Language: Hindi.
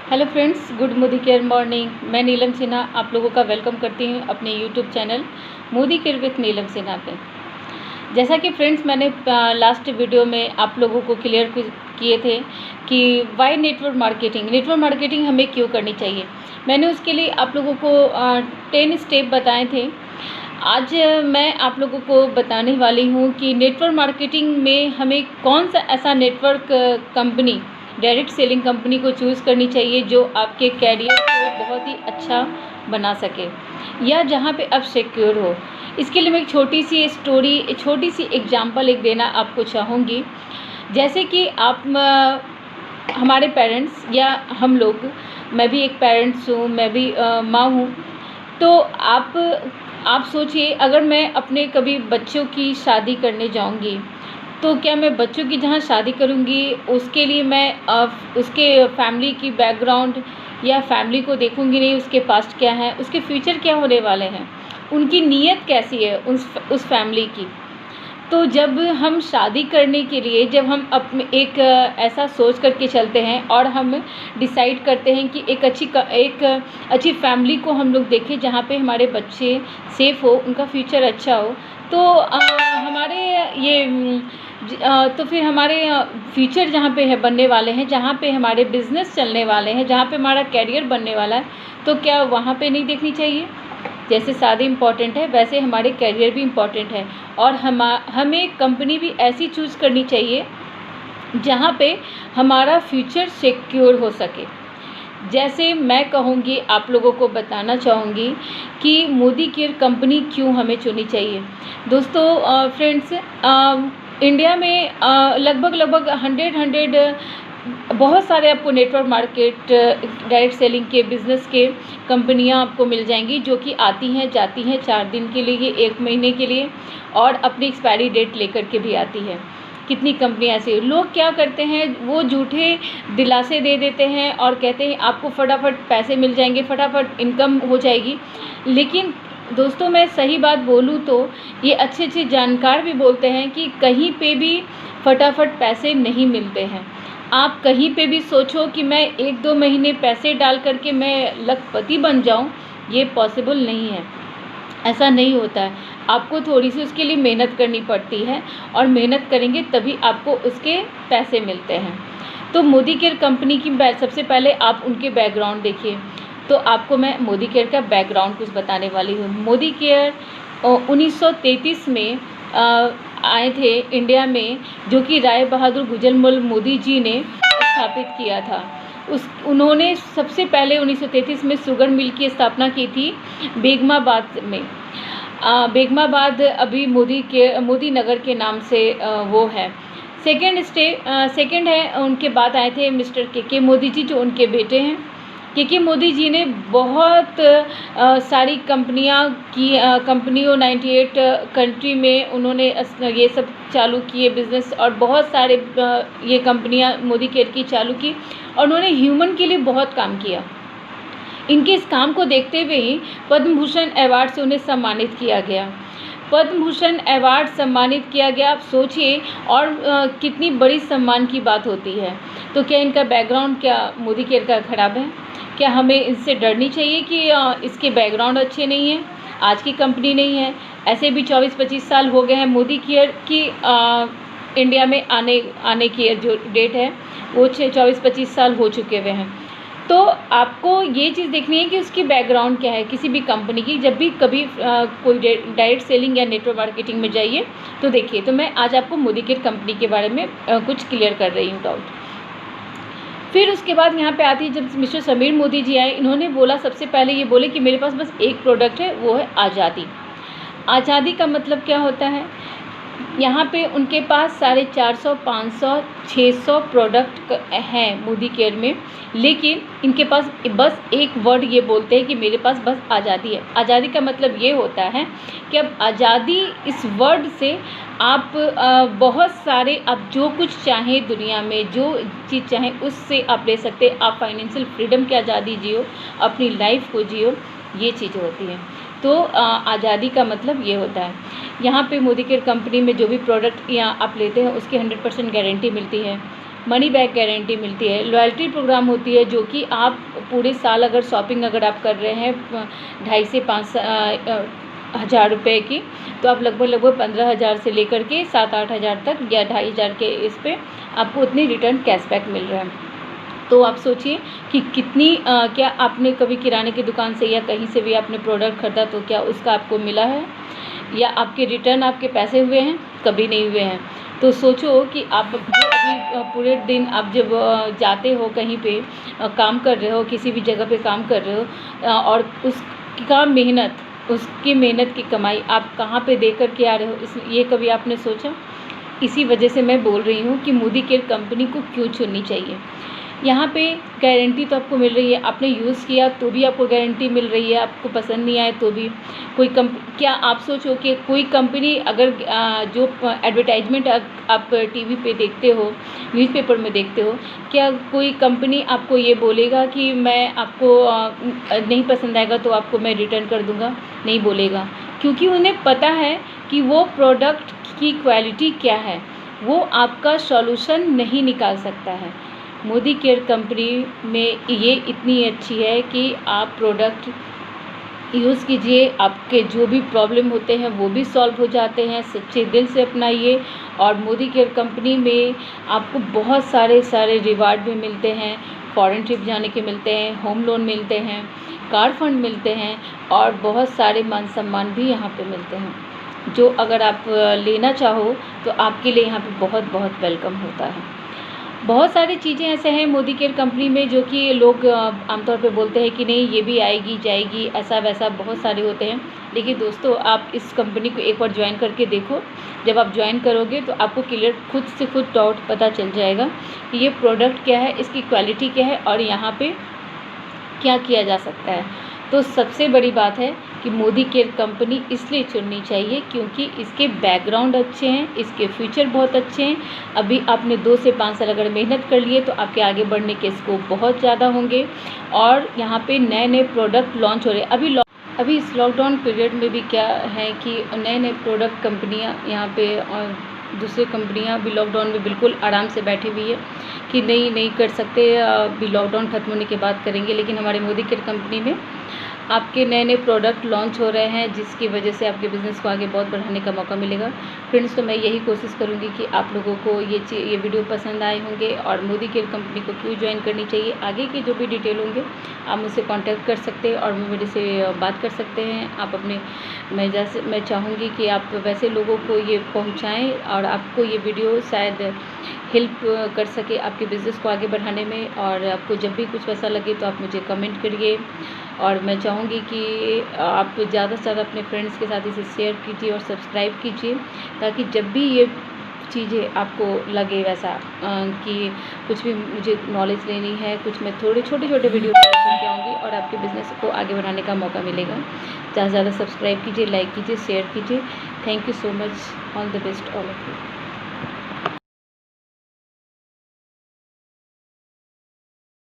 Hello friends, good Modi care morning. मैं नीलम सिन्हा आप लोगों का वेलकम करती हूँ अपने YouTube channel Modi care with Neelam Sinha पे। जैसा कि फ्रेंड्स मैंने लास्ट वीडियो में आप लोगों को क्लियर किए थे कि वाई नेटवर्क मार्केटिंग हमें क्यों करनी चाहिए। मैंने उसके लिए आप लोगों को 10 स्टेप बताए थे। आज मैं आप लोगों को बताने वाली हूँ कि नेटवर्क मार्केटिंग में हमें कौन सा ऐसा network company, direct selling company को चूज़ करनी चाहिए जो आपके कैरियर को बहुत ही अच्छा बना सके या जहाँ पे आप सिक्योर हो। इसके लिए मैं एक छोटी सी स्टोरी, छोटी सी एग्जांपल एक देना आपको चाहूँगी। जैसे कि आप हमारे पेरेंट्स या हम लोग, मैं भी एक पेरेंट्स हूँ, मैं भी माँ हूँ। तो आप सोचिए, अगर मैं अपने कभी बच्चों की शादी करने जाऊँगी तो क्या मैं बच्चों की जहाँ शादी करूँगी उसके लिए मैं उसके फैमिली की बैकग्राउंड या फैमिली को देखूँगी नहीं, उसके पास्ट क्या है, उसके फ्यूचर क्या होने वाले हैं, उनकी नीयत कैसी है उस फैमिली की। तो जब हम शादी करने के लिए, जब हम अपने एक ऐसा सोच करके चलते हैं और हम डिसाइड करते हैं कि एक अच्छी फैमिली को हम लोग देखें जहाँ पे हमारे बच्चे सेफ़ हो, उनका फ्यूचर अच्छा हो, तो हमारे तो फिर हमारे फ्यूचर जहाँ पे है बनने वाले हैं, जहाँ पे हमारे बिज़नेस चलने वाले हैं, जहाँ पे हमारा कैरियर बनने वाला है, तो क्या वहाँ पे नहीं देखनी चाहिए। जैसे शादी इम्पॉर्टेंट है वैसे हमारे कैरियर भी इम्पॉर्टेंट है, और हमें कंपनी भी ऐसी चूज़ करनी चाहिए जहाँ पे हमारा फ्यूचर सिक्योर हो सके। जैसे मैं कहूँगी, आप लोगों को बताना चाहूँगी कि मोदी केयर कंपनी क्यों हमें चुननी चाहिए। दोस्तों, फ्रेंड्स, इंडिया में लगभग 100 बहुत सारे आपको नेटवर्क मार्केट, डायरेक्ट सेलिंग के बिज़नेस के कंपनियां आपको मिल जाएंगी, जो कि आती हैं जाती हैं 4 दिन के लिए, 1 महीने के लिए, और अपनी एक्सपायरी डेट लेकर के भी आती है। कितनी कंपनियां ऐसे, लोग क्या करते हैं, वो झूठे दिलासे दे देते हैं और कहते हैं आपको फटाफट पैसे मिल जाएंगे, फटाफट इनकम हो जाएगी। लेकिन दोस्तों, मैं सही बात बोलूँ तो ये अच्छे जानकार भी बोलते हैं कि कहीं पे भी फटाफट पैसे नहीं मिलते हैं। आप कहीं पे भी सोचो कि मैं 1-2 महीने पैसे डाल करके मैं लखपति बन जाऊं, ये पॉसिबल नहीं है, ऐसा नहीं होता है। आपको थोड़ी सी उसके लिए मेहनत करनी पड़ती है, और मेहनत करेंगे तभी आपको उसके पैसे मिलते हैं। तो मोदी केयर कंपनी की सबसे पहले आप उनके बैकग्राउंड देखिए। तो आपको मैं मोदी केयर का बैकग्राउंड कुछ बताने वाली हूँ। मोदी केयर 1933 में आए थे इंडिया में, जो कि राय बहादुर गुजरमल मोदी जी ने स्थापित किया था। उन्होंने सबसे पहले 1933 में शुगर मिल की स्थापना की थी बेगमाबाद में। बेगमाबाद अभी मोदी नगर के नाम से वो है। सेकेंड है, उनके बाद आए थे मिस्टर के मोदी जी, जो उनके बेटे हैं। के मोदी जी ने बहुत सारी कंपनियों 98 कंट्री में उन्होंने ये सब चालू किए बिज़नेस, और बहुत सारे ये कंपनियां मोदी केयर की चालू की, और उन्होंने ह्यूमन के लिए बहुत काम किया। इनके इस काम को देखते हुए ही पद्म भूषण अवार्ड से उन्हें सम्मानित किया गया। पद्म भूषण अवार्ड सम्मानित किया गया, आप सोचिए, और कितनी बड़ी सम्मान की बात होती है। तो क्या इनका बैकग्राउंड, क्या मोदी केयर का खराब है? क्या हमें इससे डरनी चाहिए कि इसके बैकग्राउंड अच्छे नहीं हैं, आज की कंपनी नहीं है? ऐसे भी 24-25 साल हो गए हैं मोदी केयर की इंडिया में आने की जो डेट है वो 24-25 साल हो चुके हुए हैं। तो आपको ये चीज़ देखनी है कि उसकी बैकग्राउंड क्या है किसी भी कंपनी की। जब भी कभी कोई डायरेक्ट सेलिंग या नेटवर्क मार्केटिंग में जाइए तो देखिए। तो मैं आज आपको मोदी केयर कंपनी के बारे में कुछ क्लियर कर रही हूँ डाउट। फिर उसके बाद यहाँ पे आती है, जब मिस्टर समीर मोदी जी आए, इन्होंने बोला, सबसे पहले ये बोले कि मेरे पास बस एक प्रोडक्ट है, वो है आज़ादी। आज़ादी का मतलब क्या होता है? यहाँ पे उनके पास 450, 500, 600 प्रोडक्ट हैं मोदी केयर में, लेकिन इनके पास बस एक वर्ड ये बोलते हैं कि मेरे पास बस आज़ादी है। आज़ादी का मतलब ये होता है कि अब आज़ादी, इस वर्ड से आप बहुत सारे, आप जो कुछ चाहें दुनिया में, जो चीज़ चाहें उससे आप ले सकते। आप फाइनेंशियल फ्रीडम की आज़ादी जियो, अपनी लाइफ को जियो, ये चीज़ होती है। तो आज़ादी का मतलब ये होता है। यहाँ पे मोदी केयर कंपनी में जो भी प्रोडक्ट यहाँ आप लेते हैं उसकी 100% गारंटी मिलती है। मनी बैक गारंटी मिलती है। लॉयल्टी प्रोग्राम होती है जो कि आप पूरे साल अगर शॉपिंग अगर आप कर रहे हैं 2.5 से 5 हज़ार रुपये की, तो आप लगभग 15,000 से लेकर के 7-8 हज़ार तक या 2,500 के इस पे आपको उतनी रिटर्न कैशबैक मिल रहा है। तो आप सोचिए कि कितनी क्या आपने कभी किराने की दुकान से या कहीं से भी आपने प्रोडक्ट खरीदा तो क्या उसका आपको मिला है, या आपके रिटर्न आपके पैसे हुए हैं? कभी नहीं हुए हैं। तो सोचो कि आप जो अभी पूरे दिन आप जब जाते हो कहीं पे काम कर रहे हो, किसी भी जगह पे काम कर रहे हो, और उसकी मेहनत की कमाई आप कहाँ पे दे कर के आ रहे हो, ये कभी आपने सोचा? इसी वजह से मैं बोल रही हूँ कि मोदी केयर कंपनी को क्यों चुननी चाहिए। यहाँ पे गारंटी तो आपको मिल रही है, आपने यूज़ किया तो भी आपको गारंटी मिल रही है, आपको पसंद नहीं आए तो भी। क्या आप सोचो कि कोई कंपनी अगर जो एडवर्टाइजमेंट आप टीवी पे देखते हो, न्यूज़पेपर में देखते हो, क्या कोई कंपनी आपको ये बोलेगा कि मैं आपको नहीं पसंद आएगा तो आपको मैं रिटर्न कर दूँगा? नहीं बोलेगा, क्योंकि उन्हें पता है कि वो प्रोडक्ट की क्वालिटी क्या है, वो आपका सॉल्यूशन नहीं निकाल सकता है। मोदी केयर कंपनी में ये इतनी अच्छी है कि आप प्रोडक्ट यूज़ कीजिए, आपके जो भी प्रॉब्लम होते हैं वो भी सॉल्व हो जाते हैं। सच्चे दिल से अपनाइए, और मोदी केयर कंपनी में आपको बहुत सारे रिवार्ड भी मिलते हैं। फॉरेन ट्रिप जाने के मिलते हैं, होम लोन मिलते हैं, कार फंड मिलते हैं, और बहुत सारे मान सम्मान भी यहाँ पे मिलते हैं, जो अगर आप लेना चाहो तो आपके लिए यहाँ पे बहुत बहुत वेलकम होता है। बहुत सारी चीज़ें ऐसे हैं मोदी केयर कंपनी में जो कि लोग आमतौर पे बोलते हैं कि नहीं ये भी आएगी जाएगी, ऐसा वैसा बहुत सारे होते हैं। लेकिन दोस्तों, आप इस कंपनी को एक बार ज्वाइन करके देखो। जब आप ज्वाइन करोगे तो आपको क्लियर खुद से खुद डाउट पता चल जाएगा कि ये प्रोडक्ट क्या है, इसकी क्वालिटी क्या है, और यहाँ पे क्या किया जा सकता है। तो सबसे बड़ी बात है कि मोदी केयर कंपनी इसलिए चुननी चाहिए क्योंकि इसके बैकग्राउंड अच्छे हैं, इसके फ्यूचर बहुत अच्छे हैं। अभी आपने 2 से 5 साल अगर मेहनत कर लिए तो आपके आगे बढ़ने के स्कोप बहुत ज़्यादा होंगे, और यहाँ पे नए प्रोडक्ट लॉन्च हो रहे हैं। अभी इस लॉकडाउन पीरियड में भी क्या है कि नए प्रोडक्ट कंपनियाँ यहाँ पे, और दूसरी कंपनियाँ भी लॉकडाउन में बिल्कुल आराम से बैठी हुई है कि नहीं कर सकते, अभी लॉकडाउन ख़त्म होने के बाद करेंगे। लेकिन हमारे मोदी केयर कंपनी में आपके नए प्रोडक्ट लॉन्च हो रहे हैं, जिसकी वजह से आपके बिज़नेस को आगे बहुत बढ़ाने का मौका मिलेगा। फ्रेंड्स, तो मैं यही कोशिश करूँगी कि आप लोगों को ये वीडियो पसंद आए होंगे, और मोदी केयर कंपनी को क्यों ज्वाइन करनी चाहिए। आगे के जो भी डिटेल होंगे आप मुझसे कांटेक्ट कर सकते हैं और मेरे से बात कर सकते हैं। आप अपने मैं चाहूँगी कि आप वैसे लोगों को ये पहुँचाएँ, और आपको ये वीडियो शायद हेल्प कर सके आपके बिज़नेस को आगे बढ़ाने में। और आपको जब भी कुछ वैसा लगे तो आप मुझे कमेंट करिए, और मैं चाहूँगी कि आप ज़्यादा से ज़्यादा अपने फ्रेंड्स के साथ इसे शेयर कीजिए और सब्सक्राइब कीजिए, ताकि जब भी ये चीज़ें आपको लगे वैसा कि कुछ भी मुझे नॉलेज लेनी है, कुछ मैं थोड़े छोटे वीडियो लेकर आऊँगी और आपके बिज़नेस को आगे बढ़ाने का मौका मिलेगा। ज़्यादा से ज़्यादा सब्सक्राइब कीजिए, लाइक कीजिए, शेयर कीजिए। Thank you so much. All the best all of you.